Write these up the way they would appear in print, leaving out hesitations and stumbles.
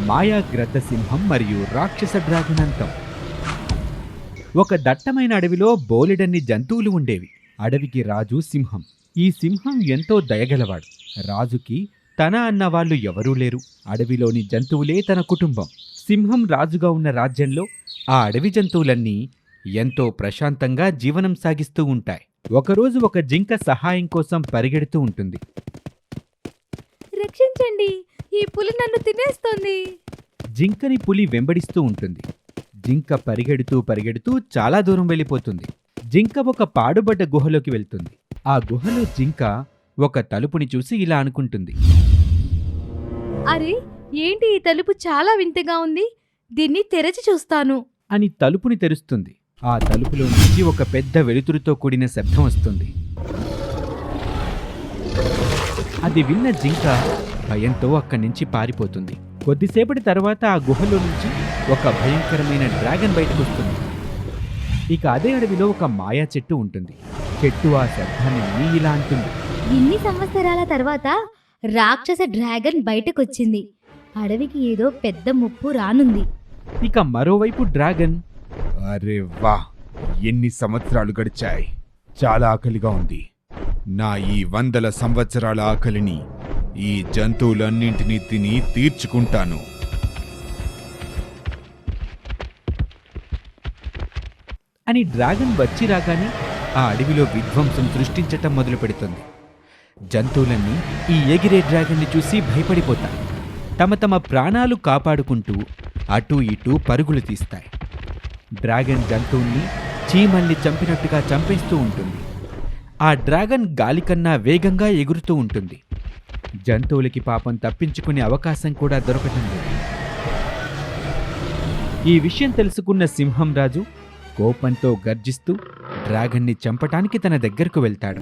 మాయా గ్రద్ద సింహం మరియు రాక్షస డ్రాగన్ అంతం. ఒక దట్టమైన అడవిలో బోలెడన్ని జంతువులు ఉండేవి. అడవికి రాజు సింహం. ఈ సింహం ఎంతో దయగలవాడు. రాజుకి తన అన్నవాళ్లు ఎవరూ లేరు. అడవిలోని జంతువులే తన కుటుంబం. సింహం రాజుగా ఉన్న రాజ్యంలో ఆ అడవి జంతువులన్నీ ఎంతో ప్రశాంతంగా జీవనం సాగిస్తూ ఉంటాయి. ఒకరోజు ఒక జింక సహాయం కోసం పరిగెడుతూ ఉంటుంది. రక్షించండి, ఈ పులి నన్ను తినేస్తోంది. జింకని పులి వెంబడిస్తూ ఉంటుంది. జింక పరిగెడుతూ పరిగెడుతూ చాలా దూరం వెళ్ళిపోతుంది. జింక ఒక పాడుబడ్డ గుహలోకి వెళ్తుంది. ఆ గుహలో జింక ఒక తలుపుని చూసి ఇలా అనుకుంటుంది. అరే, ఏంటి ఈ తలుపు చాలా వింతగా ఉంది. దీన్ని తెరచి చూస్తాను. అని తలుపుని తెరుస్తుంది. ఆ తలుపులో నుంచి ఒక పెద్ద వెలుతురుతో కూడిన శబ్దం వస్తుంది. అది విన్న జింక భయంతో అక్కడి నుంచి పారిపోతుంది. కొద్దిసేపటి తర్వాత ఆ గుహలో నుంచి ఒక భయంకరమైన డ్రాగన్ బయటకు వస్తుంది. ఇక అదే అడవిలో ఒక మాయా చెట్టు ఉంటుంది. చెట్టు ఆ శబ్దాన్ని విని ఇలా అంటుంది. ఇన్ని సంవత్సరాల తర్వాత రాక్షస డ్రాగన్ బయటకొచ్చింది. అడవికి ఏదో పెద్ద ముప్పు రానుంది. ఇక మరోవైపు డ్రాగన్, అరే వా, ఎన్ని సంవత్సరాలు గడిచాయి, చాలా ఆకలిగా ఉంది. నా ఈ 100 సంవత్సరాల ఆకలిని ఈ జంతువులన్నింటినీ తిని తీర్చుకుంటాను అని డ్రాగన్ వచ్చి రాగానే ఆ అడవిలో విధ్వంసం సృష్టించటం మొదలు పెడుతుంది. జంతువులన్నీ ఈ ఎగిరే డ్రాగన్ని చూసి భయపడిపోతాయి. తమ తమ ప్రాణాలు కాపాడుకుంటూ అటూ ఇటూ పరుగులు తీస్తాయి. డ్రాగన్ జంతువుల్ని చీమల్ని చంపినట్టుగా చంపేస్తూ ఉంటుంది. ఆ డ్రాగన్ గాలికన్నా వేగంగా ఎగురుతూ ఉంటుంది. జంతువులకి పాపం తప్పించుకునే అవకాశం కూడా దొరకటం లేదు. ఈ విషయం తెలుసుకున్న సింహం రాజు కోపంతో గర్జిస్తూ డ్రాగన్ని చంపటానికి తన దగ్గరకు వెళ్తాడు.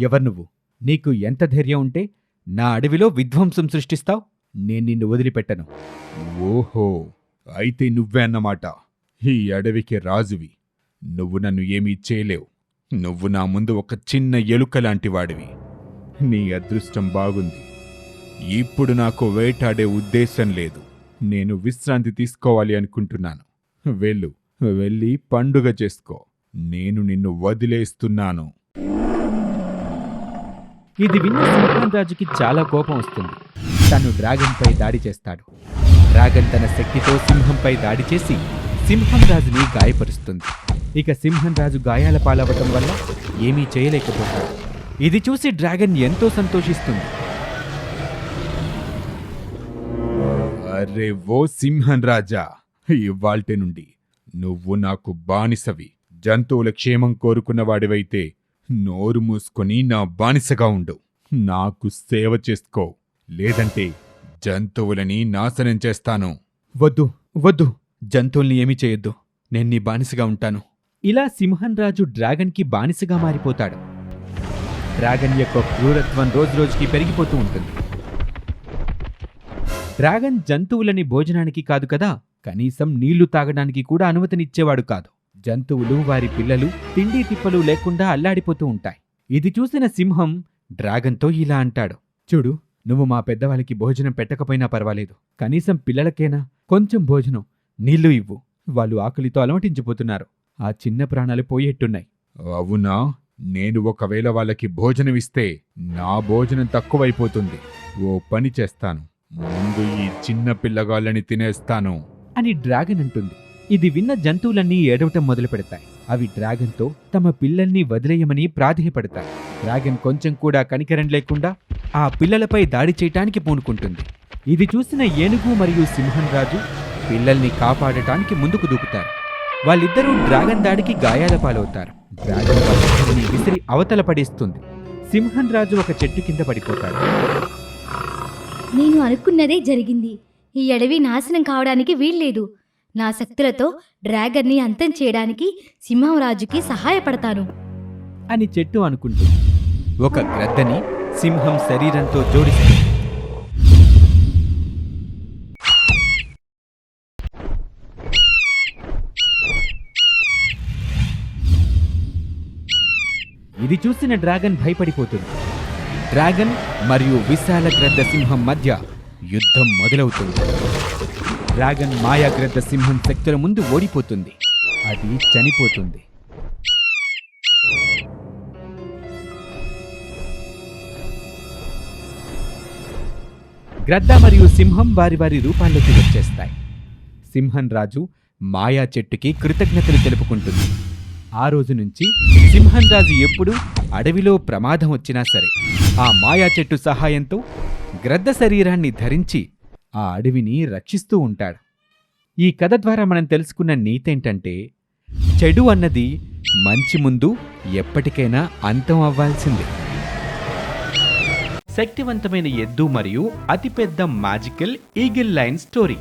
ఎవరు నువ్వు? నీకు ఎంత ధైర్యం ఉంటే నా అడవిలో విధ్వంసం సృష్టిస్తావు? నేను నిన్ను వదిలిపెట్టను. ఓహో, అయితే నువ్వే అన్నమాట ఈ అడవికి రాజువి. నువ్వు నన్ను ఏమీ చేయలేవు. నువ్వు నా ముందు ఒక చిన్న ఎలుక లాంటి వాడివి. నీ అదృష్టం బాగుంది. ఇప్పుడు నాకు వేటాడే ఉద్దేశం లేదు. నేను విశ్రాంతి తీసుకోవాలి అనుకుంటున్నాను. వెళ్ళి పండుగ చేసుకో. నేను నిన్ను వదిలేస్తున్నాను. ఇది విన్న సింహం రాజుకి చాలా కోపం వస్తుంది. తను డ్రాగన్పై దాడి చేస్తాడు. డ్రాగన్ తన శక్తితో సింహంపై దాడి చేసి సింహం రాజుని గాయపరుస్తుంది. ఇక సింహం రాజు గాయాల పాలవటం వల్ల ఏమీ చేయలేకపోతాడు. ఇది చూసి డ్రాగన్ ఎంతో సంతోషిస్తుంది. అరే ఓ సింహం రాజా, ఇవాల్టి నుండి నువ్వు నాకు బానిసవి. జంతువుల క్షేమం కోరుకున్నవాడివైతే నోరు మూసుకొని నా బానిసగా ఉండు. నాకు సేవ చేసుకో, లేదంటే జంతువులని నాశనం చేస్తాను. వద్దు వద్దు, జంతువుల్ని ఏమీ చేయొద్దు. నేను నీ బానిసగా ఉంటాను. ఇలా సింహం రాజు డ్రాగన్కి బానిసగా మారిపోతాడు. డ్రాగన్ యొక్క క్రూరత్వం రోజురోజుకి పెరిగిపోతూ ఉంటుంది. డ్రాగన్ జంతువులని భోజనానికి కాదు కదా, కనీసం నీళ్లు తాగడానికి కూడా అనుమతినిచ్చేవాడు కాదు. జంతువులు వారి పిల్లలు తిండి తిప్పలు లేకుండా అల్లాడిపోతూ ఉంటాయి. ఇది చూసిన సింహం డ్రాగన్తో ఇలా అంటాడు. చూడు, నువ్వు మా పెద్దవాళ్ళకి భోజనం పెట్టకపోయినా పర్వాలేదు. కనీసం పిల్లలకేనా కొంచెం భోజనం, నీళ్లు ఇవ్వు. వాళ్ళు ఆకలితో అలమటించిపోతున్నారు. ఆ చిన్న ప్రాణాలు పోయేట్టున్నాయి. అవునా? నేను ఒకవేళ వాళ్ళకి భోజనమిస్తే నా భోజనం తక్కువైపోతుంది. ఓ పని చేస్తాను, ముందు ఈ చిన్న పిల్లగాళ్ళని తినేస్తాను అని డ్రాగన్ అంటుంది. ఇది విన్న జంతువులన్నీ ఏడవటం మొదలు పెడతాయి. అవి డ్రాగన్తో తమ పిల్లల్ని వదిలేయమని ప్రాధేయపడతాయి. డ్రాగన్ కొంచెం కూడా కనికరం లేకుండా ఆ పిల్లలపై దాడి చేయటానికి పూనుకుంటుంది. ఇది చూసిన ఏనుగు మరియు సింహం రాజు పిల్లల్ని కాపాడటానికి ముందుకు దూకుతారు. వాళ్ళిద్దరూ డ్రాగన్ దాడికి గాయాల పాలవుతారు. డ్రాగన్ వాళ్ళిద్దరిని విసిరి అవతల పడేస్తుంది. సింహం రాజు ఒక చెట్టు కింద పడిపోతాడు. నేను అనుకున్నదే జరిగింది. ఈ అడవి నాశనం కావడానికి వీల్లేదు. నా శక్తులతో డ్రాగన్ని అంతం చేయడానికి సింహంరాజుకి సహాయపడతాను అని చెట్టు అనుకుంటుంది. ఒక గ్రద్దని సింహం శరీరంతో జోడిస్తుంది. ఇది చూసిన డ్రాగన్ భయపడిపోతుంది. డ్రాగన్ మరియు విశాల గ్రద్ద సింహం మధ్య యుద్ధం మొదలవుతుంది. డ్రాగన్ మాయాగ్రద్ద సింహం శక్తుల ముందు ఓడిపోతుంది. అది చనిపోతుంది. గ్రద్ద మరియు సింహం వారి వారి రూపాల్లోకి వచ్చేస్తాయి. సింహం రాజు మాయా చెట్టుకి కృతజ్ఞతలు తెలుపుకుంటుంది. ఆ రోజు నుంచి సింహం రాజు ఎప్పుడు అడవిలో ప్రమాదం వచ్చినా సరే ఆ మాయా చెట్టు సహాయంతో గ్రద్ద శరీరాన్ని ధరించి ఆ అడవిని రక్షిస్తూ ఉంటాడు. ఈ కథ ద్వారా మనం తెలుసుకున్న నీతేంటంటే, చెడు అన్నది మంచి ముందు ఎప్పటికైనా అంతం అవ్వాల్సిందే. శక్తివంతమైన ఎద్దు మరియు అతిపెద్ద మ్యాజికల్ ఈగిల్ లైన్ స్టోరీ.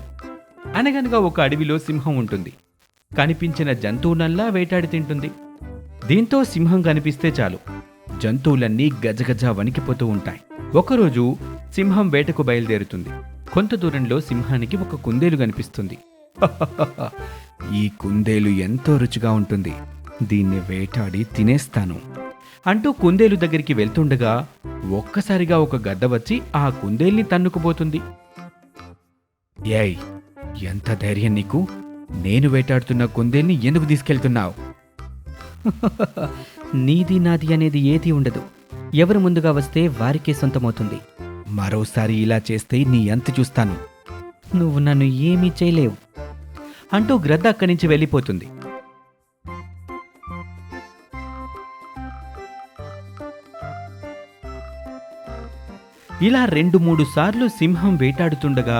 అనగనగా ఒక అడవిలో సింహం ఉంటుంది. కనిపించిన జంతువునల్లా వేటాడి తింటుంది. దీంతో సింహం కనిపిస్తే చాలు జంతువులన్నీ గజగజ వణికిపోతూ ఉంటాయి. ఒకరోజు సింహం వేటకు బయలుదేరుతుంది. కొంత దూరంలో సింహానికి ఒక కుందేలు కనిపిస్తుంది. ఈ కుందేలు ఎంతో రుచిగా ఉంటుంది, దీన్ని వేటాడి తినేస్తాను అంటూ కుందేలు దగ్గరికి వెళ్తుండగా ఒక్కసారిగా ఒక గద్ద వచ్చి ఆ కుందేల్ని తన్నుకుపోతుంది. ఏయ్, ఎంత ధైర్యం నీకు? నేను వేటాడుతున్న కుందేల్ని ఎందుకు తీసుకెళ్తున్నావు? నీది నాది అనేది ఏదీ ఉండదు. ఎవరు ముందుగా వస్తే వారికే సొంతమవుతుంది. మరోసారి ఇలా చేస్తే నీ అంత చూస్తాను. నువ్వు నన్ను ఏమీ చేయలేవు అంటూ గ్రద్ద అక్కడి నుంచి వెళ్ళిపోతుంది. ఇలా 2-3 సార్లు సింహం వేటాడుతుండగా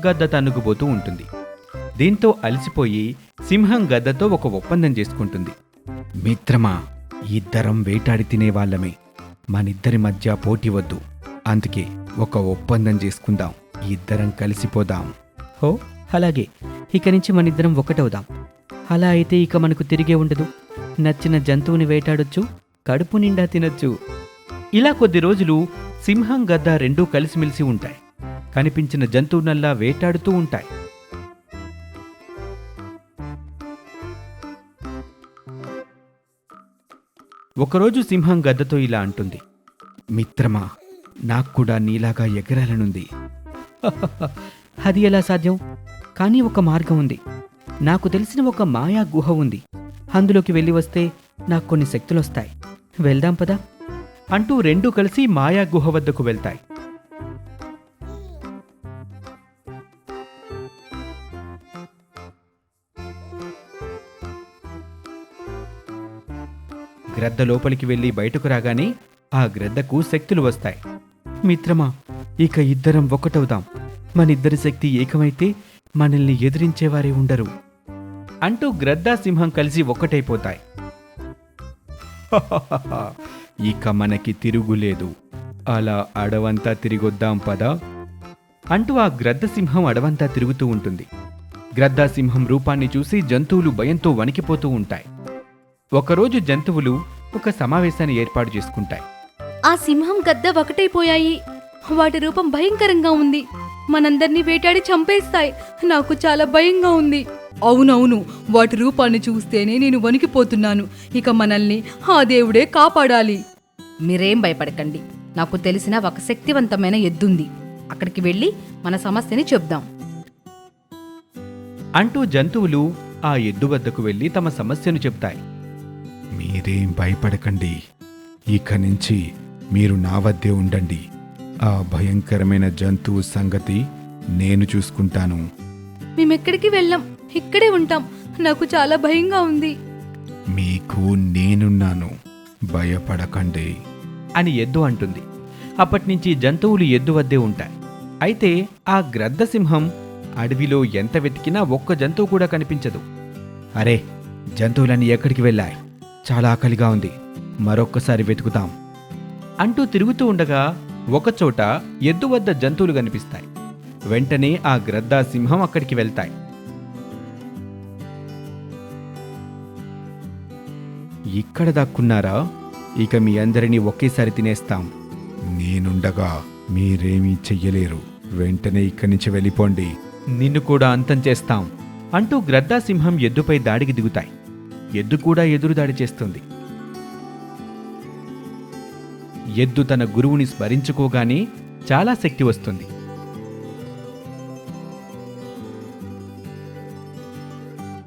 గద్ద తన్నుకుపోతూ ఉంటుంది. దీంతో అలసిపోయి సింహం గద్దతో ఒక ఒప్పందం చేసుకుంటుంది. మిత్రమా, ఇద్దరం వేటాడి తినేవాళ్ళమే, మనిద్దరి మధ్య పోటీ వద్దు. అందుకే ఒక ఒప్పందం చేసుకుందాం, ఇద్దరం కలిసిపోదాం. హో, అలాగే. ఇక నుంచి మనిద్దరం ఒకటవుదాం. అలా అయితే ఇక మనకు తిరిగే ఉండదు. నచ్చిన జంతువుని వేటాడొచ్చు, కడుపు నిండా తినొచ్చు. ఇలా కొద్ది రోజులు సింహం గద్ద రెండూ కలిసిమెలిసి ఉంటాయి. కనిపించిన జంతువునల్లా వేటాడుతూ ఉంటాయి. ఒకరోజు సింహం గద్దతో ఇలా అంటుంది. మిత్రమా, నాకు కూడా నీలాగా ఎగరాలనుంది. అది ఎలా సాధ్యం? కానీ ఒక మార్గం ఉంది. నాకు తెలిసిన ఒక మాయా గుహ ఉంది. అందులోకి వెళ్ళి వస్తే నాకు కొన్ని శక్తులొస్తాయి. వెళ్దాం పదా అంటూ రెండూ కలిసి మాయా గుహ వద్దకు వెళ్తాయి. గ్రద్ద లోపలికి వెళ్లి బయటకు రాగానే ఆ గ్రద్దకు శక్తులు వస్తాయి. మిత్రమా, ఇక ఇద్దరం ఒకటవుదాం. మనిద్దరి శక్తి ఏకమైతే మనల్ని ఎదిరించేవారే ఉండరు అంటూ గ్రద్ద సింహం కలిసి ఒక్కటైపోతాయి. ఇక మనకి తిరుగులేదు. అలా అడవంతా తిరిగొద్దాం పదా అంటూ ఆ గ్రద్ద సింహం అడవంతా తిరుగుతూ ఉంటుంది. గ్రద్ద సింహం రూపాన్ని చూసి జంతువులు భయంతో వణికిపోతూ ఉంటాయి. ఒకరోజు జంతువులు ఒక సమావేశాన్ని ఏర్పాటు చేసుకుంటాయి. ఆ సింహం గద్ద ఒకటైపోయాయి. వాటి రూపం భయంకరంగా ఉంది. మనందర్నీ వేటాడి చంపేస్తాయి. నాకు చాలా భయంగా ఉంది. అవునవును, వాటి రూపాన్ని చూస్తేనే నేను వణికిపోతున్నాను. ఇక మనల్ని ఆ దేవుడే కాపాడాలి. మీరేం భయపడకండి. నాకు తెలిసిన ఒక శక్తివంతమైన ఎద్దుంది. అక్కడికి వెళ్ళి మన సమస్యని చెప్దాం అంటూ జంతువులు ఆ ఎద్దు వద్దకు వెళ్లి తమ సమస్యను చెప్తాయి. మీరేం భయపడకండి. ఇక నుంచి మీరు నా వద్దే ఉండండి. ఆ భయంకరమైన జంతువు సంగతి నేను చూసుకుంటాను. మేమెక్కడికి వెళ్ళాం, ఇక్కడే ఉంటాం. నాకు చాలా భయంగా ఉంది. మీకు నేనున్నాను, భయపడకండి అని ఎద్దు అంటుంది. అప్పటినుంచి జంతువులు ఎద్దు వద్దే ఉంటాయి. అయితే ఆ గ్రద్ద సింహం అడవిలో ఎంత వెతికినా ఒక్క జంతువు కూడా కనిపించదు. అరే, జంతువులన్నీ ఎక్కడికి వెళ్ళాయి? చాలా ఆకలిగా ఉంది, మరొక్కసారి వెతుకుతాం అంటూ తిరుగుతూ ఉండగా ఒకచోట ఎద్దు వద్ద జంతువులు కనిపిస్తాయి. వెంటనే ఆ గ్రద్ద సింహం అక్కడికి వెళ్తాయి. ఇక్కడ దాక్కున్నారా? ఇక మీ అందరినీ ఒకేసారి తినేస్తాం. నేనుండగా మీరేమీ చెయ్యలేరు. వెంటనే ఇక్కడి నుంచి వెళ్ళిపోండి. నిన్ను కూడా అంతం చేస్తాం అంటూ గ్రద్ద సింహం ఎద్దుపై దాడికి దిగుతాయి. ఎద్దు కూడా ఎదురుదాడి చేస్తుంది. ఎద్దు తన గురువుని స్మరించుకోగానే చాలా శక్తి వస్తుంది.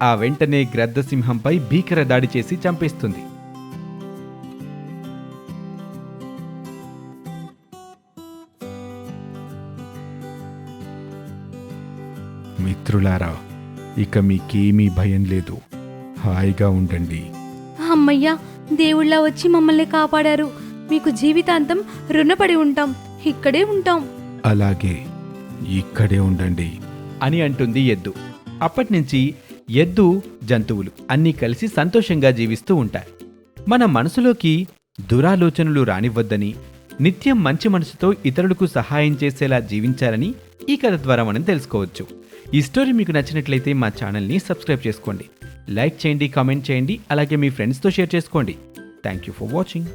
ఆ వెంటనే గ్రద్దసింహంపై భీకర దాడి చేసి చంపేస్తుంది. మిత్రులారా, ఇక మీకేమీ భయం లేదు. హాయిగా ఉండండి. అమ్మయ్యా, దేవుళ్ళ వచ్చి మమ్మల్ని కాపాడారు. మీకు జీవితాంతం రుణపడి ఉంటాం. ఇక్కడే ఉంటాం. అలాగే ఇక్కడే ఉండండి అని అంటుంది ఎద్దు. అప్పటినుంచి ఎద్దు, జంతువులు అన్నీ కలిసి సంతోషంగా జీవిస్తూ ఉంటాయి. మన మనసులోకి దురాలోచనలు రానివ్వద్దని, నిత్యం మంచి మనసుతో ఇతరులకు సహాయం చేసేలా జీవించాలని ఈ కథ ద్వారా మనం తెలుసుకోవచ్చు. ఈ స్టోరీ మీకు నచ్చినట్లయితే మా ఛానల్ని సబ్స్క్రైబ్ చేసుకోండి, లైక్ చేయండి, కామెంట్ చేయండి, అలాగే మీ ఫ్రెండ్స్తో షేర్ చేసుకోండి. Thank you for watching.